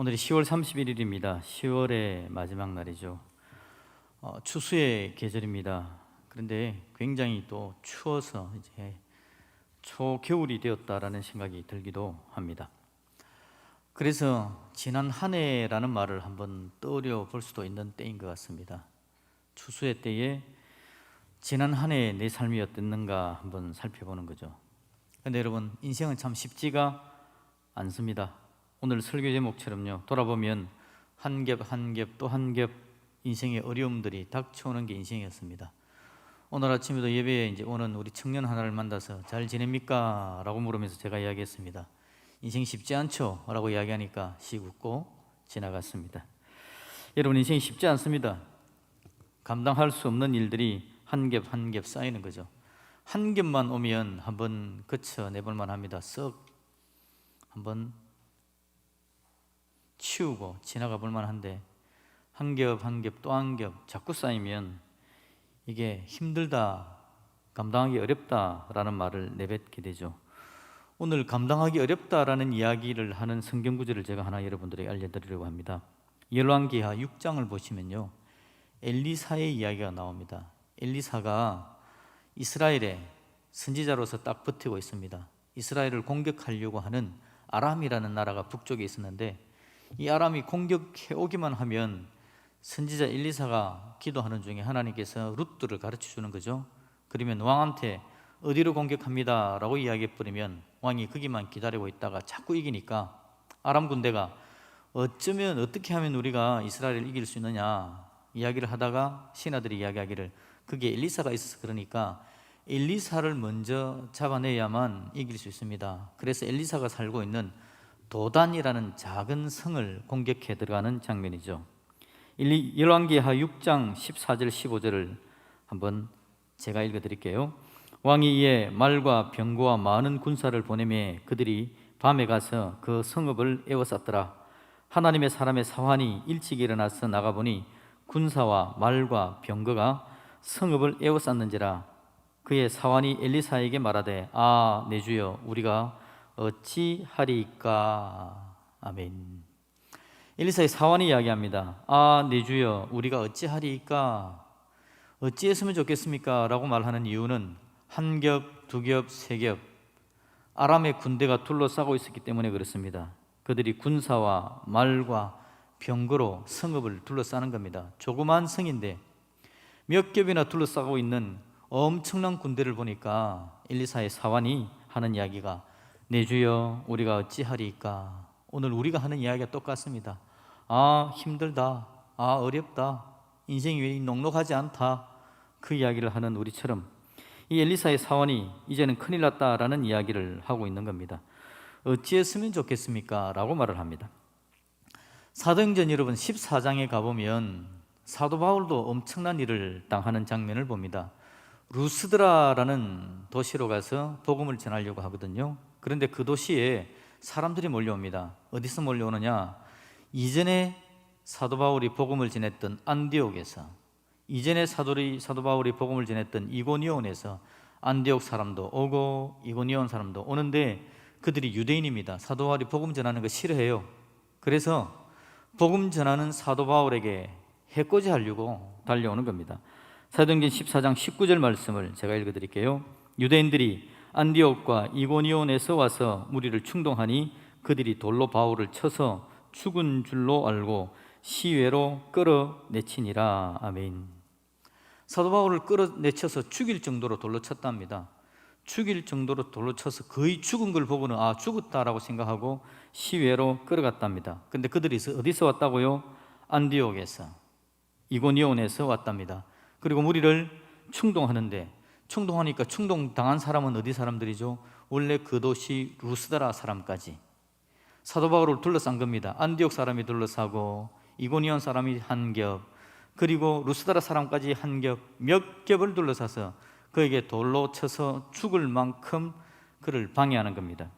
오늘이 10월 31일입니다. 10월의 마지막 날이죠. 추수의 계절입니다. 그런데 굉장히 또 추워서 이제 초겨울이 되었다라는 생각이 들기도 합니다. 그래서 지난 한 해라는 말을 한번 떠올려 볼 수도 있는 때인 것 같습니다. 추수의 때에 지난 한 해 내 삶이 어땠는가 한번 살펴보는 거죠. 그런데 여러분, 인생은 참 쉽지가 않습니다. 오늘 설교 제목처럼요, 돌아보면 한 겹 한 겹 또 한 겹 인생의 어려움들이 닥쳐오는 게 인생이었습니다. 오늘 아침에도 예배에 이제 오는 우리 청년 하나를 만나서 잘 지냅니까? 라고 물으면서 제가 이야기했습니다. 인생 쉽지 않죠? 라고 이야기하니까 씩 웃고 지나갔습니다. 여러분, 인생이 쉽지 않습니다. 감당할 수 없는 일들이 한 겹 한 겹 쌓이는 거죠. 한 겹만 오면 한번 그쳐내볼 만합니다. 썩 한번 치우고 지나가 볼 만한데, 한 겹 한 겹 또 한 겹 자꾸 쌓이면 이게 힘들다, 감당하기 어렵다라는 말을 내뱉게 되죠. 오늘 감당하기 어렵다라는 이야기를 하는 성경 구절을 제가 하나 여러분들에게 알려드리려고 합니다. 열왕기하 6장을 보시면요, 엘리사의 이야기가 나옵니다. 엘리사가 이스라엘에 선지자로서 딱 버티고 있습니다. 이스라엘을 공격하려고 하는 아람이라는 나라가 북쪽에 있었는데, 이 아람이 공격해 오기만 하면 선지자 엘리사가 기도하는 중에 하나님께서 루트를 가르쳐 주는 거죠. 그러면 왕한테 어디로 공격합니다 라고 이야기해버리면 왕이 거기만 기다리고 있다가 자꾸 이기니까 아람 군대가 어쩌면 어떻게 하면 우리가 이스라엘을 이길 수 있느냐 이야기를 하다가 신하들이 이야기하기를 그게 엘리사가 있어서 그러니까 엘리사를 먼저 잡아내야만 이길 수 있습니다. 그래서 엘리사가 살고 있는 도단이라는 작은 성을 공격해 들어가는 장면이죠. 열왕기하 6장 14절 15절을 한번 제가 읽어드릴게요. 왕이 이에 말과 병거와 많은 군사를 보내매 그들이 밤에 가서 그 성읍을 에워쌌더라. 하나님의 사람의 사환이 일찍 일어나서 나가보니 군사와 말과 병거가 성읍을 에워쌌는지라. 그의 사환이 엘리사에게 말하되 아 내 주여 우리가 어찌하리까. 아멘. 엘리사의 사환이 이야기합니다. 아 내 주여 우리가 어찌하리까, 어찌했으면 좋겠습니까? 라고 말하는 이유는 한 겹, 두 겹, 세 겹 아람의 군대가 둘러싸고 있었기 때문에 그렇습니다. 그들이 군사와 말과 병거로 성읍을 둘러싸는 겁니다. 조그만 성인데 몇 겹이나 둘러싸고 있는 엄청난 군대를 보니까 엘리사의 사환이 하는 이야기가 내 주여 우리가 어찌하리까. 오늘 우리가 하는 이야기가 똑같습니다. 아 힘들다, 아 어렵다, 인생이 왜 녹록하지 않다, 그 이야기를 하는 우리처럼 이 엘리사의 사환이 이제는 큰일 났다라는 이야기를 하고 있는 겁니다. 어찌했으면 좋겠습니까? 라고 말을 합니다. 사도행전 여러분 14장에 가보면 사도 바울도 엄청난 일을 당하는 장면을 봅니다. 루스드라라는 도시로 가서 복음을 전하려고 하거든요. 그런데 그 도시에 사람들이 몰려옵니다. 어디서 몰려오느냐? 이전에 사도 바울이 복음을 전했던 안디옥에서, 이전에 사도 바울이 복음을 전했던 이고니온에서 안디옥 사람도 오고 이고니온 사람도 오는데 그들이 유대인입니다. 사도 바울이 복음 전하는 거 싫어해요. 그래서 복음 전하는 사도 바울에게 해코지 하려고 달려오는 겁니다. 사도행전 14장 19절 말씀을 제가 읽어드릴게요. 유대인들이 안디옥과 이고니온에서 와서 무리를 충동하니 그들이 돌로 바울을 쳐서 죽은 줄로 알고 시외로 끌어내치니라. 아멘. 사도 바울을 끌어내쳐서 죽일 정도로 돌로 쳤답니다. 죽일 정도로 돌로 쳐서 거의 죽은 걸 보고는 아 죽었다라고 생각하고 시외로 끌어갔답니다. 근데 그들이 어디서 왔다고요? 안디옥에서, 이고니온에서 왔답니다. 그리고 무리를 충동하는데, 충동하니까 충동당한 사람은 어디 사람들이죠? 원래 그 도시 루스드라 사람까지 사도 바울을 둘러싼 겁니다. 안디옥 사람이 둘러싸고 이고니온 사람이 한 겹, 그리고 루스드라 사람까지 한 겹, 몇 겹을 둘러싸서 그에게 돌로 쳐서 죽을 만큼 그를 방해하는 겁니다.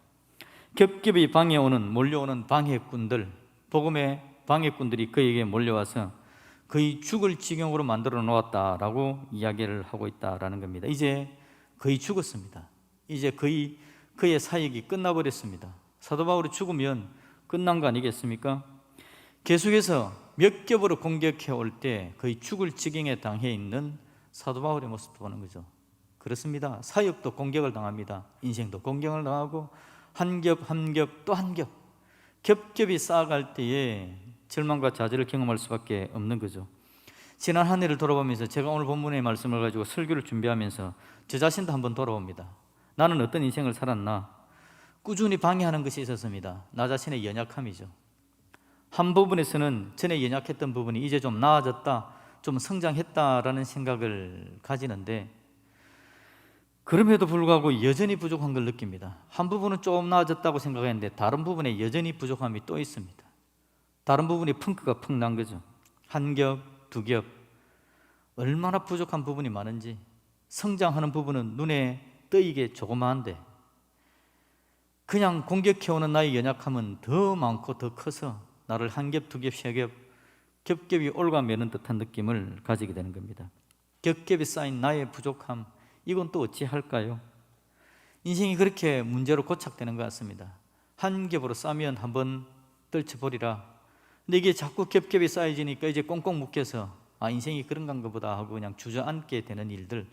겹겹이 몰려오는 방해꾼들, 복음의 방해꾼들이 그에게 몰려와서 거의 죽을 지경으로 만들어 놓았다라고 이야기를 하고 있다라는 겁니다. 이제 거의 죽었습니다. 이제 거의 그의 사역이 끝나버렸습니다. 사도 바울이 죽으면 끝난 거 아니겠습니까? 계속해서 몇 겹으로 공격해 올 때 거의 죽을 지경에 당해 있는 사도 바울의 모습도 보는 거죠. 그렇습니다. 사역도 공격을 당합니다. 인생도 공격을 당하고 한 겹 한 겹 또 한 겹 겹겹이 쌓아갈 때에 절망과 좌절을 경험할 수밖에 없는 거죠. 지난 한 해를 돌아보면서 제가 오늘 본문의 말씀을 가지고 설교를 준비하면서 저 자신도 한번 돌아봅니다. 나는 어떤 인생을 살았나? 꾸준히 방해하는 것이 있었습니다. 나 자신의 연약함이죠. 한 부분에서는 전에 연약했던 부분이 이제 좀 나아졌다, 좀 성장했다라는 생각을 가지는데, 그럼에도 불구하고 여전히 부족한 걸 느낍니다. 한 부분은 좀 나아졌다고 생각했는데 다른 부분에 여전히 부족함이 또 있습니다. 다른 부분이 펑크가 펑 난 거죠. 한 겹, 두 겹, 얼마나 부족한 부분이 많은지. 성장하는 부분은 눈에 띄게 조그마한데 그냥 공격해오는 나의 연약함은 더 많고 더 커서 나를 한 겹, 두 겹, 세 겹 겹겹이 올가매는 듯한 느낌을 가지게 되는 겁니다. 겹겹이 쌓인 나의 부족함, 이건 또 어찌할까요? 인생이 그렇게 문제로 고착되는 것 같습니다. 한 겹으로 싸면 한번 떨쳐버리라. 근데 이게 자꾸 겹겹이 쌓여지니까 이제 꽁꽁 묶여서 인생이 그런 건가 보다 하고 그냥 주저앉게 되는 일들,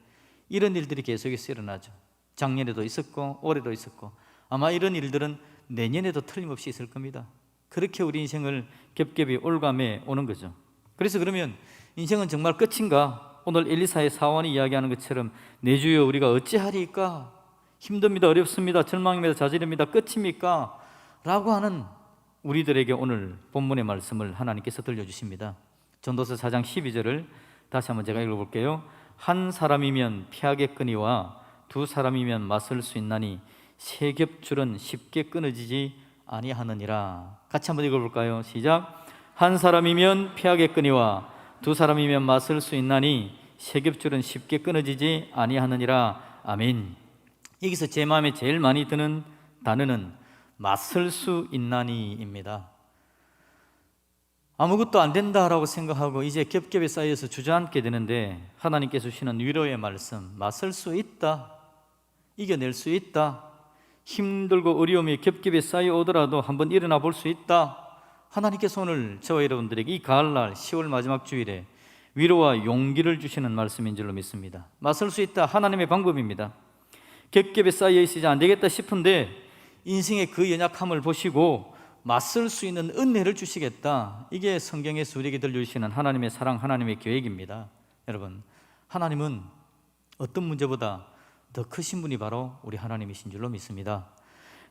이런 일들이 계속해서 일어나죠. 작년에도 있었고 올해도 있었고 아마 이런 일들은 내년에도 틀림없이 있을 겁니다. 그렇게 우리 인생을 겹겹이 올가매 오는 거죠. 그래서 그러면 인생은 정말 끝인가? 오늘 엘리사의 사원이 이야기하는 것처럼 내 주여 우리가 어찌하리까? 힘듭니다, 어렵습니다, 절망입니다, 좌절입니다, 끝입니까? 라고 하는 우리들에게 오늘 본문의 말씀을 하나님께서 들려주십니다. 전도서 4장 12절을 다시 한번 제가 읽어볼게요. 한 사람이면 피하겠거니와 두 사람이면 맞설 수 있나니 세 겹줄은 쉽게 끊어지지 아니하느니라. 같이 한번 읽어볼까요? 시작. 한 사람이면 피하겠거니와 두 사람이면 맞설 수 있나니 세 겹줄은 쉽게 끊어지지 아니하느니라. 아멘. 여기서 제 마음에 제일 많이 드는 단어는 맞설 수 있나니입니다. 아무것도 안 된다라고 생각하고 이제 겹겹이 쌓여서 주저앉게 되는데 하나님께서 주시는 위로의 말씀, 맞설 수 있다, 이겨낼 수 있다, 힘들고 어려움이 겹겹이 쌓여오더라도 한번 일어나 볼 수 있다. 하나님께서 오늘 저와 여러분들에게 이 가을날 10월 마지막 주일에 위로와 용기를 주시는 말씀인 줄로 믿습니다. 맞설 수 있다, 하나님의 방법입니다. 겹겹이 쌓여 있으지 안 되겠다 싶은데 인생의 그 연약함을 보시고 맞설 수 있는 은혜를 주시겠다. 이게 성경에서 우리에게 들려주시는 하나님의 사랑, 하나님의 계획입니다. 여러분, 하나님은 어떤 문제보다 더 크신 분이 바로 우리 하나님이신 줄로 믿습니다.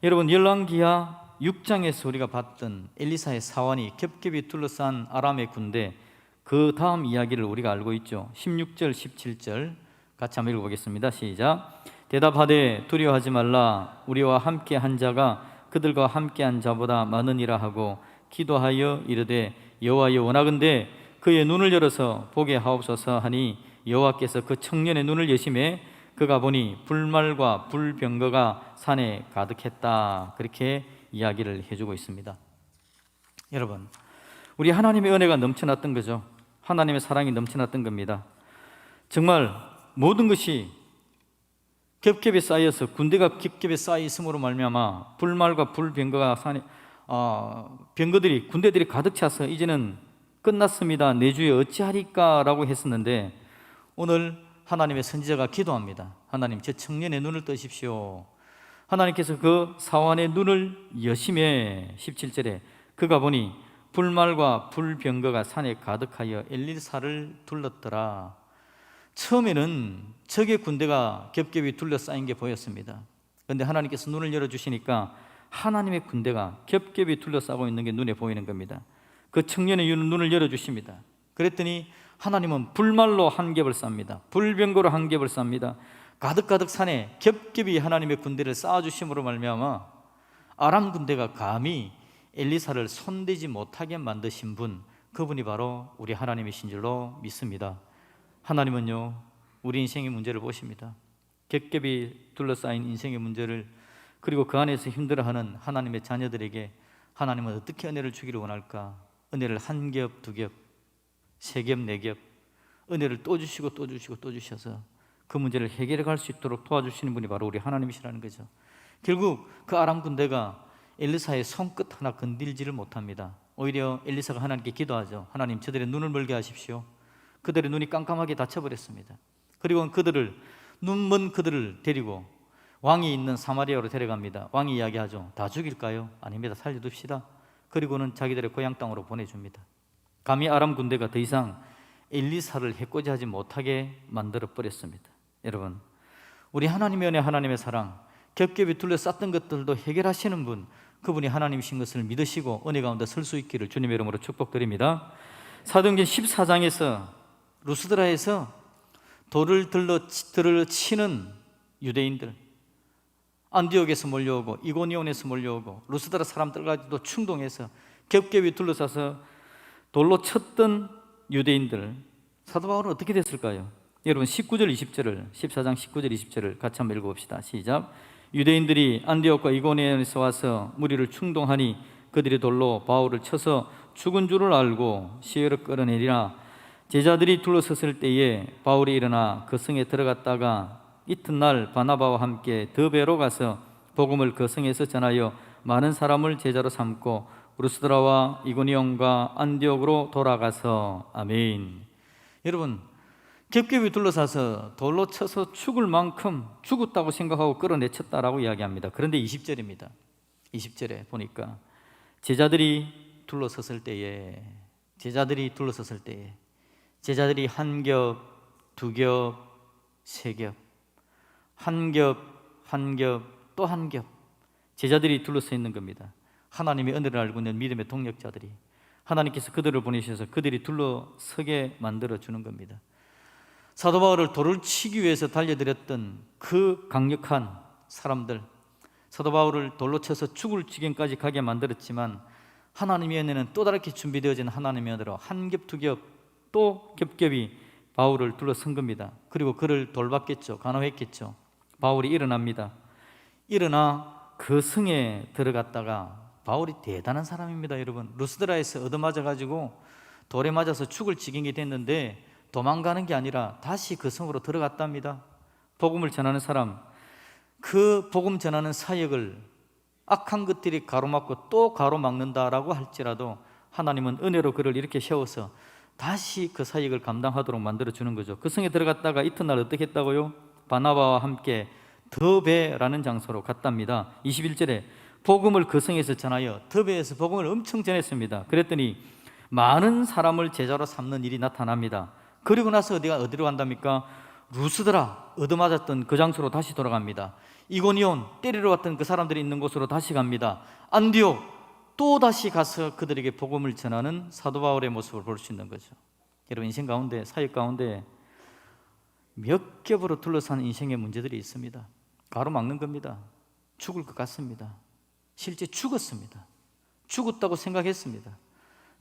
여러분, 열왕기하 6장에서 우리가 봤던 엘리사의 사환이 겹겹이 둘러싼 아람의 군대, 그 다음 이야기를 우리가 알고 있죠. 16절, 17절 같이 한번 읽어보겠습니다. 시작. 대답하되 두려워하지 말라. 우리와 함께 한 자가 그들과 함께한 자보다 많으니라 하고 기도하여 이르되 여호와여 원하건대 그의 눈을 열어서 보게 하옵소서 하니 여호와께서 그 청년의 눈을 여심해 그가 보니 불말과 불병거가 산에 가득했다. 그렇게 이야기를 해주고 있습니다. 여러분, 우리 하나님의 은혜가 넘쳐났던 거죠. 하나님의 사랑이 넘쳐났던 겁니다. 정말 모든 것이 겹겹이 쌓여서 군대가 겹겹이 쌓여 있음으로 말미암아 불말과 불병거가 산에 병거들이 군대들이 가득 차서 이제는 끝났습니다. 내 주에 어찌하리까? 라고 했었는데 오늘 하나님의 선지자가 기도합니다. 하나님, 제 청년의 눈을 뜨십시오. 하나님께서 그 사환의 눈을 여심해 17절에 그가 보니 불말과 불병거가 산에 가득하여 엘리사를 둘렀더라. 처음에는 적의 군대가 겹겹이 둘러싸인 게 보였습니다. 그런데 하나님께서 눈을 열어주시니까 하나님의 군대가 겹겹이 둘러싸고 있는 게 눈에 보이는 겁니다. 그 청년의 눈을 열어주십니다. 그랬더니 하나님은 불말로 한 겹을 쌉니다. 불병거로 한 겹을 쌉니다. 가득가득 산에 겹겹이 하나님의 군대를 쌓아주심으로 말미암아 아람 군대가 감히 엘리사를 손대지 못하게 만드신 분, 그분이 바로 우리 하나님이신 줄로 믿습니다. 하나님은요, 우리 인생의 문제를 보십니다. 겹겹이 둘러싸인 인생의 문제를, 그리고 그 안에서 힘들어하는 하나님의 자녀들에게 하나님은 어떻게 은혜를 주기를 원할까? 은혜를 한 겹, 두 겹, 세 겹, 네 겹, 은혜를 또 주시고 또 주시고 또 주셔서 그 문제를 해결해 갈 수 있도록 도와주시는 분이 바로 우리 하나님이시라는 거죠. 결국 그 아람 군대가 엘리사의 손끝 하나 건들지를 못합니다. 오히려 엘리사가 하나님께 기도하죠. 하나님, 저들의 눈을 멀게 하십시오. 그들의 눈이 깜깜하게 닫혀버렸습니다. 그리고 눈먼 그들을 데리고 왕이 있는 사마리아로 데려갑니다. 왕이 이야기하죠. 다 죽일까요? 아닙니다. 살려둡시다. 그리고는 자기들의 고향 땅으로 보내줍니다. 감히 아람 군대가 더 이상 엘리사를 해코지하지 못하게 만들어 버렸습니다. 여러분, 우리 하나님의 은혜, 하나님의 사랑, 겹겹이 둘러쌌던 것들도 해결하시는 분, 그분이 하나님이신 것을 믿으시고 은혜 가운데 설 수 있기를 주님의 이름으로 축복드립니다. 사도행전 14장에서 루스드라에서 돌을 들러 치는 유대인들, 안디옥에서 몰려오고 이고니온에서 몰려오고 루스드라 사람들까지도 충동해서 겹겹이 둘러싸서 돌로 쳤던 유대인들, 사도 바울은 어떻게 됐을까요? 여러분 19절 20절을 14장 19절 20절을 같이 한번 읽어봅시다. 시작. 유대인들이 안디옥과 이고니온에서 와서 무리를 충동하니 그들이 돌로 바울을 쳐서 죽은 줄을 알고 시외로 끌어내리라. 제자들이 둘러섰을 때에 바울이 일어나 그 성에 들어갔다가 이튿날 바나바와 함께 더베로 가서 복음을 그 성에서 전하여 많은 사람을 제자로 삼고 루스드라와 이고니온과 안디옥으로 돌아가서 아멘. 여러분, 겹겹이 둘러싸서 돌로 쳐서 죽을 만큼 죽었다고 생각하고 끌어내쳤다라고 이야기합니다. 그런데 20절입니다. 20절에 보니까 제자들이 둘러섰을 때에 제자들이 한 겹, 두 겹, 세 겹, 한 겹, 또 한 겹, 제자들이 둘러서 있는 겁니다. 하나님의 은혜를 알고 있는 믿음의 동력자들이, 하나님께서 그들을 보내셔서 그들이 둘러서게 만들어 주는 겁니다. 사도 바울을 돌을 치기 위해서 달려들었던 그 강력한 사람들, 사도 바울을 돌로 쳐서 죽을 지경까지 가게 만들었지만 하나님의 은혜는 또 다르게 준비되어진 하나님의 은혜로 한 겹, 두 겹, 또 겹겹이 바울을 둘러선 겁니다. 그리고 그를 돌봤겠죠. 간호했겠죠. 바울이 일어납니다. 일어나 그 성에 들어갔다가, 바울이 대단한 사람입니다. 여러분, 루스드라에서 얻어맞아가지고 돌에 맞아서 죽을 지경이 됐는데 도망가는 게 아니라 다시 그 성으로 들어갔답니다. 복음을 전하는 사람, 그 복음 전하는 사역을 악한 것들이 가로막고 또 가로막는다라고 할지라도 하나님은 은혜로 그를 이렇게 세워서 다시 그 사역을 감당하도록 만들어주는 거죠. 그 성에 들어갔다가 이튿날 어떻게 했다고요? 바나바와 함께 더베라는 장소로 갔답니다. 21절에 복음을 그 성에서 전하여, 더베에서 복음을 엄청 전했습니다. 그랬더니 많은 사람을 제자로 삼는 일이 나타납니다. 그리고 나서 어디로 간답니까? 루스드라, 얻어맞았던 그 장소로 다시 돌아갑니다. 이고니온, 때리러 왔던 그 사람들이 있는 곳으로 다시 갑니다. 안디옥, 또 다시 가서 그들에게 복음을 전하는 사도 바울의 모습을 볼 수 있는 거죠. 여러분, 인생 가운데, 사역 가운데 몇 겹으로 둘러싼 인생의 문제들이 있습니다. 가로막는 겁니다. 죽을 것 같습니다. 실제 죽었습니다. 죽었다고 생각했습니다.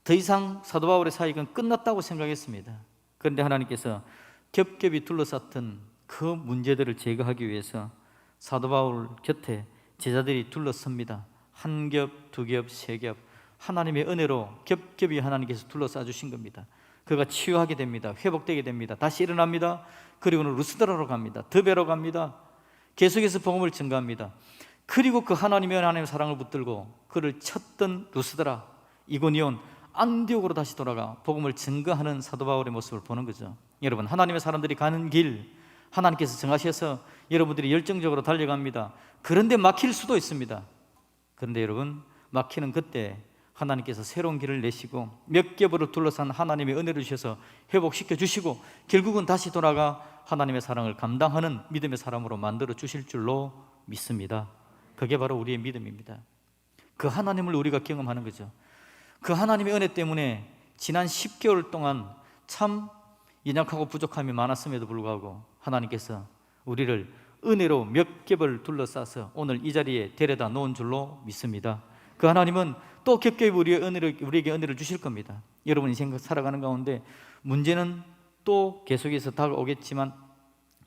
더 이상 사도 바울의 사역은 끝났다고 생각했습니다. 그런데 하나님께서 겹겹이 둘러쌌던 그 문제들을 제거하기 위해서 사도 바울 곁에 제자들이 둘러섭니다. 한 겹, 두 겹, 세 겹, 하나님의 은혜로 겹겹이 하나님께서 둘러싸 주신 겁니다. 그가 치유하게 됩니다. 회복되게 됩니다. 다시 일어납니다. 그리고는 루스드라로 갑니다. 더베로 갑니다. 계속해서 복음을 증거합니다. 그리고 그 하나님의 사랑을 붙들고 그를 쳤던 루스드라, 이고니온, 안디옥으로 다시 돌아가 복음을 증거하는 사도 바울의 모습을 보는 거죠. 여러분, 하나님의 사람들이 가는 길 하나님께서 정하셔서 여러분들이 열정적으로 달려갑니다. 그런데 막힐 수도 있습니다. 그런데 여러분, 막히는 그때 하나님께서 새로운 길을 내시고 몇 겹으로 둘러싼 하나님의 은혜를 주셔서 회복시켜 주시고 결국은 다시 돌아가 하나님의 사랑을 감당하는 믿음의 사람으로 만들어 주실 줄로 믿습니다. 그게 바로 우리의 믿음입니다. 그 하나님을 우리가 경험하는 거죠. 그 하나님의 은혜 때문에 지난 10개월 동안 참 연약하고 부족함이 많았음에도 불구하고 하나님께서 우리를 은혜로 몇 겹을 둘러싸서 오늘 이 자리에 데려다 놓은 줄로 믿습니다. 그 하나님은 또 겹겹이 우리에게 은혜를 주실 겁니다. 여러분 인생 살아가는 가운데 문제는 또 계속해서 다가오겠지만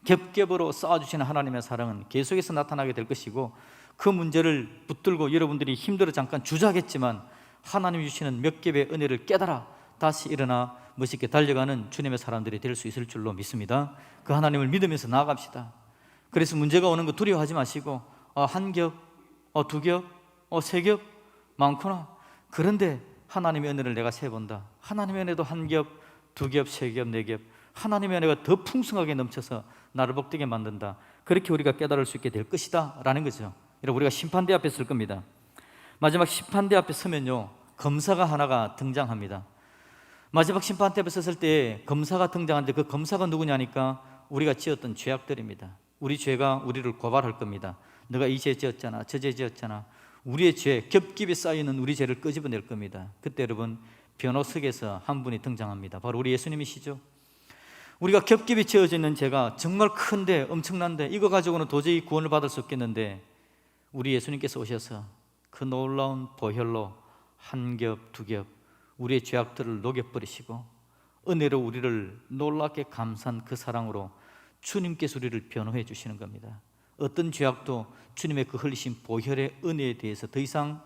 겹겹으로 쌓아주시는 하나님의 사랑은 계속해서 나타나게 될 것이고 그 문제를 붙들고 여러분들이 힘들어 잠깐 주저하겠지만 하나님이 주시는 몇 겹의 은혜를 깨달아 다시 일어나 멋있게 달려가는 주님의 사람들이 될 수 있을 줄로 믿습니다. 그 하나님을 믿으면서 나아갑시다. 그래서 문제가 오는 거 두려워하지 마시고 한 겹, 두 겹, 세 겹 많구나. 그런데 하나님의 은혜를 내가 세본다. 하나님의 은혜도 한 겹, 두 겹, 세 겹, 네 겹, 하나님의 은혜가 더 풍성하게 넘쳐서 나를 복되게 만든다. 그렇게 우리가 깨달을 수 있게 될 것이다 라는 거죠. 여러분, 우리가 심판대 앞에 설 겁니다. 마지막 심판대 앞에 서면요, 검사가 하나가 등장합니다. 마지막 심판대 앞에 섰을 때 검사가 등장하는데 그 검사가 누구냐니까 우리가 지었던 죄악들입니다. 우리 죄가 우리를 고발할 겁니다. 너가 이 죄 지었잖아, 저 죄 지었잖아. 우리의 죄, 겹겹이 쌓이는 우리 죄를 끄집어낼 겁니다. 그때 여러분, 변호석에서 한 분이 등장합니다. 바로 우리 예수님이시죠. 우리가 겹겹이 지어져 있는 죄가 정말 큰데, 엄청난데, 이거 가지고는 도저히 구원을 받을 수 없겠는데 우리 예수님께서 오셔서 그 놀라운 보혈로 한 겹, 두 겹 우리의 죄악들을 녹여버리시고 은혜로 우리를 놀랍게 감싼 그 사랑으로 주님께서 우리를 변호해 주시는 겁니다. 어떤 죄악도 주님의 그 흘리신 보혈의 은혜에 대해서 더 이상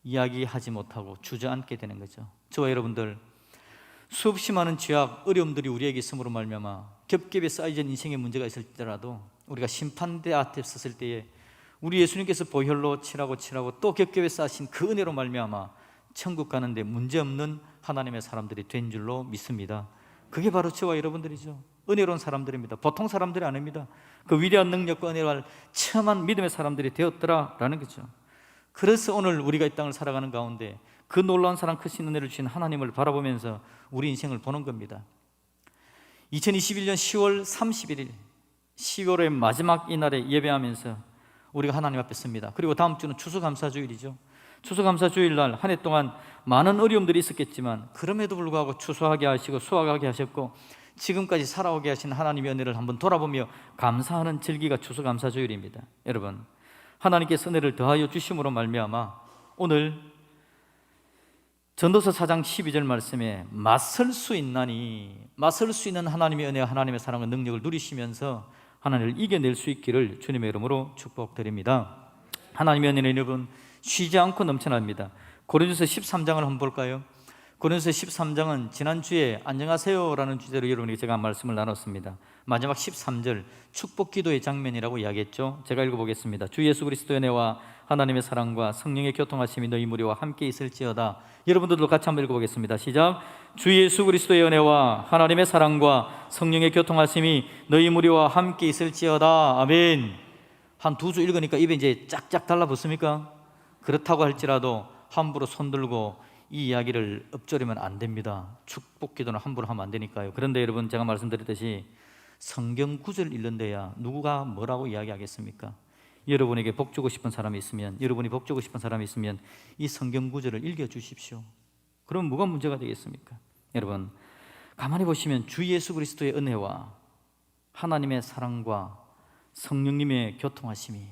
이야기하지 못하고 주저앉게 되는 거죠. 저와 여러분들, 수없이 많은 죄악, 어려움들이 우리에게 있음으로 말미암아 겹겹이 쌓여진 인생의 문제가 있을지라도 우리가 심판대 앞에 섰을 때에 우리 예수님께서 보혈로 칠하고 또 겹겹이 쌓으신 그 은혜로 말미암아 천국 가는데 문제없는 하나님의 사람들이 된 줄로 믿습니다. 그게 바로 저와 여러분들이죠. 은혜로운 사람들입니다. 보통 사람들이 아닙니다. 그 위대한 능력과 은혜를 체험한 믿음의 사람들이 되었더라라는 거죠. 그래서 오늘 우리가 이 땅을 살아가는 가운데 그 놀라운 사랑, 크신 은혜를 주신 하나님을 바라보면서 우리 인생을 보는 겁니다. 2021년 10월 31일 10월의 마지막 이날에 예배하면서 우리가 하나님 앞에 섭니다. 그리고 다음 주는 추수감사주일이죠. 추수감사주일날 한 해 동안 많은 어려움들이 있었겠지만 그럼에도 불구하고 추수하게 하시고 수확하게 하셨고 지금까지 살아오게 하신 하나님의 은혜를 한번 돌아보며 감사하는 절기가 추수감사주일입니다. 여러분, 하나님께서 은혜를 더하여 주심으로 말미암아 오늘 전도서 4장 12절 말씀에 맞설 수 있나니, 맞설 수 있는 하나님의 은혜와 하나님의 사랑과 능력을 누리시면서 하나님을 이겨낼 수 있기를 주님의 이름으로 축복드립니다. 하나님의 은혜는 여러분 쉬지 않고 넘쳐납니다. 고린도서 13장을 한번 볼까요? 고린도서 13장은 지난주에 안녕하세요라는 주제로 여러분에게 제가 말씀을 나눴습니다. 마지막 13절 축복기도의 장면이라고 이야기했죠. 제가 읽어보겠습니다. 주 예수 그리스도의 은혜와 하나님의 사랑과 성령의 교통하심이 너희 무리와 함께 있을지어다. 여러분들도 같이 한번 읽어보겠습니다. 시작. 주 예수 그리스도의 은혜와 하나님의 사랑과 성령의 교통하심이 너희 무리와 함께 있을지어다. 아멘. 한 두 주 읽으니까 입에 이제 짝짝 달라붙습니까? 그렇다고 할지라도 함부로 손들고 이 이야기를 엎조리면 안 됩니다. 축복기도는 함부로 하면 안 되니까요. 그런데 여러분, 제가 말씀드렸듯이 성경 구절 읽는 데야 누구가 뭐라고 이야기하겠습니까? 여러분에게 복 주고 싶은 사람이 있으면, 여러분이 복 주고 싶은 사람이 있으면 이 성경 구절을 읽어주십시오. 그럼 뭐가 문제가 되겠습니까? 여러분, 가만히 보시면 주 예수 그리스도의 은혜와 하나님의 사랑과 성령님의 교통하심이,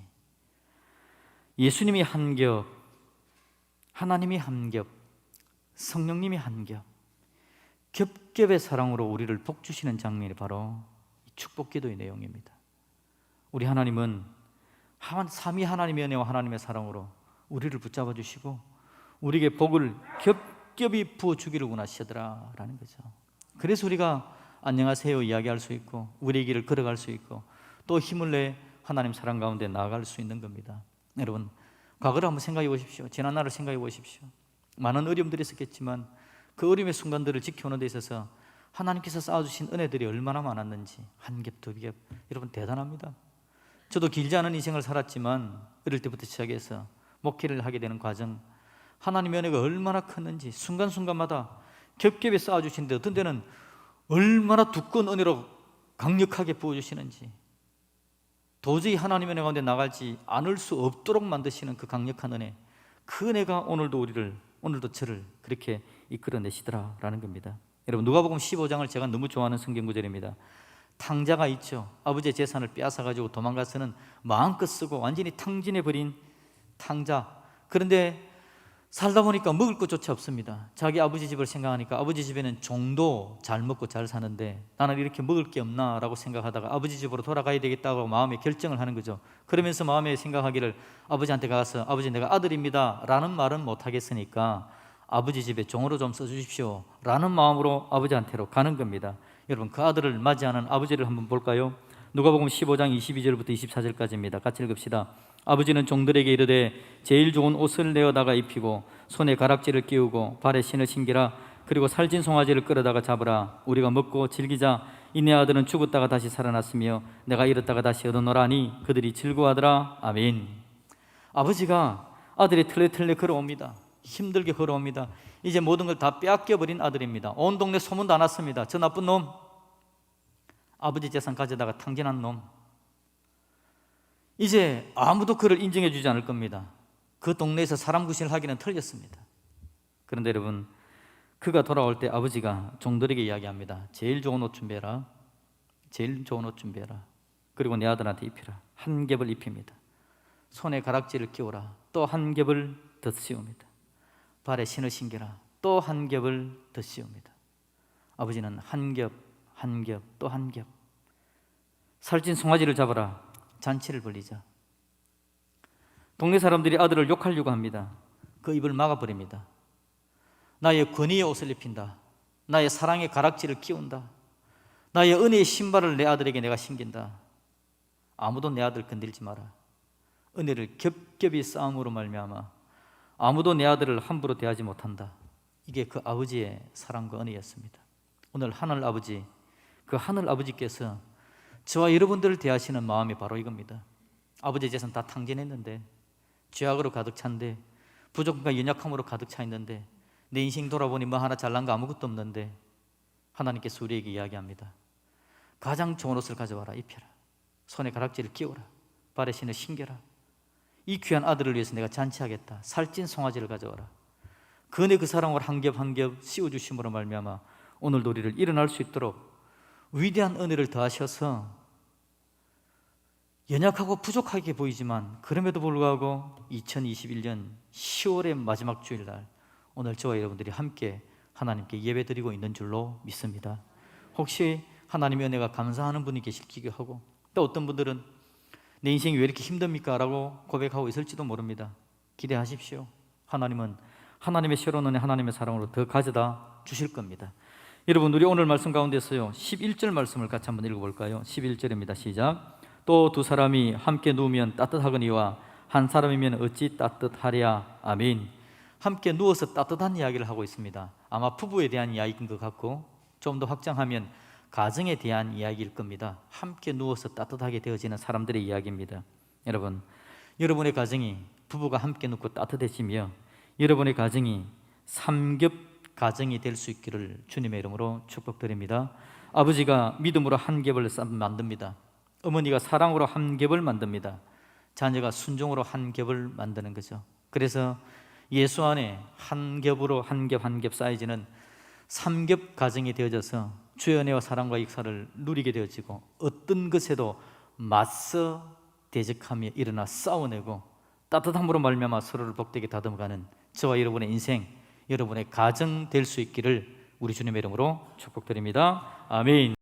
예수님이 한 겹, 하나님이 한 겹, 성령님이 한 겹, 겹겹의 사랑으로 우리를 복주시는 장면이 바로 축복기도의 내용입니다. 우리 하나님은 삼위 하나님의 은혜와 하나님의 사랑으로 우리를 붙잡아 주시고 우리에게 복을 겹겹이 부어주기를 원하시더라라는 거죠. 그래서 우리가 안녕하세요 이야기할 수 있고 우리의 길을 걸어갈 수 있고 또 힘을 내 하나님 사랑 가운데 나아갈 수 있는 겁니다. 여러분, 과거를 한번 생각해 보십시오. 지난 날을 생각해 보십시오. 많은 어려움들이 있었겠지만 그 어려움의 순간들을 지켜오는 데 있어서 하나님께서 쌓아주신 은혜들이 얼마나 많았는지, 한 겹, 두 겹, 여러분 대단합니다. 저도 길지 않은 인생을 살았지만 어릴 때부터 시작해서 목회를 하게 되는 과정, 하나님의 은혜가 얼마나 컸는지 순간순간마다 겹겹이 쌓아주시는데 어떤 때는 얼마나 두꺼운 은혜로 강력하게 부어주시는지, 도저히 하나님의 은혜 가운데 나갈지 않을 수 없도록 만드시는 그 강력한 은혜, 그 은혜가 오늘도 저를 그렇게 이끌어내시더라라는 겁니다. 여러분, 누가복음 15장을 제가 너무 좋아하는 성경 구절입니다. 탕자가 있죠. 아버지의 재산을 빼앗아가지고 도망가서는 마음껏 쓰고 완전히 탕진해버린 탕자. 그런데 살다 보니까 먹을 것조차 없습니다. 자기 아버지 집을 생각하니까 아버지 집에는 종도 잘 먹고 잘 사는데 나는 이렇게 먹을 게 없나 라고 생각하다가 아버지 집으로 돌아가야 되겠다고 마음에 결정을 하는 거죠. 그러면서 마음에 생각하기를 아버지한테 가서 아버지 내가 아들입니다 라는 말은 못하겠으니까 아버지 집에 종으로 좀 써주십시오 라는 마음으로 아버지한테로 가는 겁니다. 여러분, 그 아들을 맞이하는 아버지를 한번 볼까요? 누가복음 15장 22절부터 24절까지입니다. 같이 읽읍시다. 아버지는 종들에게 이르되 제일 좋은 옷을 내어다가 입히고 손에 가락지를 끼우고 발에 신을 신기라. 그리고 살찐 송아지를 끌어다가 잡으라. 우리가 먹고 즐기자. 이내 아들은 죽었다가 다시 살아났으며 내가 잃었다가 다시 얻어노라니 그들이 즐거워하더라. 아멘. 아버지가 아들이 털레털레 걸어옵니다. 힘들게 걸어옵니다. 이제 모든 걸 다 빼앗겨버린 아들입니다. 온 동네 소문 다 났습니다. 저 나쁜 놈, 아버지 재산 가져다가 탕진한 놈. 이제 아무도 그를 인정해 주지 않을 겁니다. 그 동네에서 사람 구실을 하기는 틀렸습니다. 그런데 여러분, 그가 돌아올 때 아버지가 종들에게 이야기합니다. 제일 좋은 옷 준비해라. 제일 좋은 옷 준비해라. 그리고 내 아들한테 입히라. 한 겹을 입힙니다. 손에 가락지를 끼워라. 또 한 겹을 더 씌웁니다. 발에 신을 신겨라. 또 한 겹을 더 씌웁니다. 아버지는 한 겹, 한 겹, 또 한 겹. 살찐 송아지를 잡아라. 잔치를 벌리자. 동네 사람들이 아들을 욕하려고 합니다. 그 입을 막아버립니다. 나의 권위의 옷을 입힌다. 나의 사랑의 가락지를 끼운다. 나의 은혜의 신발을 내 아들에게 내가 신긴다. 아무도 내 아들 건들지 마라. 은혜를 겹겹이 쌓음으로 말미암아 아무도 내 아들을 함부로 대하지 못한다. 이게 그 아버지의 사랑과 은혜였습니다. 오늘 하늘 아버지, 그 하늘 아버지께서 저와 여러분들을 대하시는 마음이 바로 이겁니다. 아버지의 재산 다 탕진했는데, 죄악으로 가득 찬데, 부족과 연약함으로 가득 차 있는데, 내 인생 돌아보니 뭐 하나 잘난 거 아무것도 없는데, 하나님께서 우리에게 이야기합니다. 가장 좋은 옷을 가져와라. 입혀라. 손에 가락지를 끼워라. 발에 신을 신겨라. 이 귀한 아들을 위해서 내가 잔치하겠다. 살찐 송아지를 가져와라. 그네 그 사랑을 한 겹 한 겹 씌워주심으로 말미암아 오늘도 우리를 일어날 수 있도록 위대한 은혜를 더하셔서 연약하고 부족하게 보이지만 그럼에도 불구하고 2021년 10월의 마지막 주일날 오늘 저와 여러분들이 함께 하나님께 예배드리고 있는 줄로 믿습니다. 혹시 하나님의 은혜가 감사하는 분이 계실기도 하고, 또 어떤 분들은 내 인생이 왜 이렇게 힘듭니까? 라고 고백하고 있을지도 모릅니다. 기대하십시오. 하나님은 하나님의 새로운 은혜, 하나님의 사랑으로 더 가져다 주실 겁니다. 여러분, 우리 오늘 말씀 가운데서요 11절 말씀을 같이 한번 읽어볼까요? 11절입니다. 시작. 또 두 사람이 함께 누우면 따뜻하거니와 한 사람이면 어찌 따뜻하랴. 아멘. 함께 누워서 따뜻한 이야기를 하고 있습니다. 아마 부부에 대한 이야기인 것 같고, 좀 더 확장하면 가정에 대한 이야기일 겁니다. 함께 누워서 따뜻하게 되어지는 사람들의 이야기입니다. 여러분, 여러분의 가정이 부부가 함께 눕고 따뜻해지며 여러분의 가정이 삼겹 가정이 될 수 있기를 주님의 이름으로 축복드립니다. 아버지가 믿음으로 한 겹을 만듭니다. 어머니가 사랑으로 한 겹을 만듭니다. 자녀가 순종으로 한 겹을 만드는 거죠. 그래서 예수 안에 한 겹으로 한 겹 한 겹 쌓여지는 삼겹 가정이 되어져서 주의 은혜와 사랑과 역사를 누리게 되어지고 어떤 것에도 맞서 대적하며 일어나 싸워내고 따뜻함으로 말미암아 서로를 복되게 다듬어가는 저와 여러분의 인생, 여러분의 가정 될 수 있기를 우리 주님의 이름으로 축복드립니다. 아멘.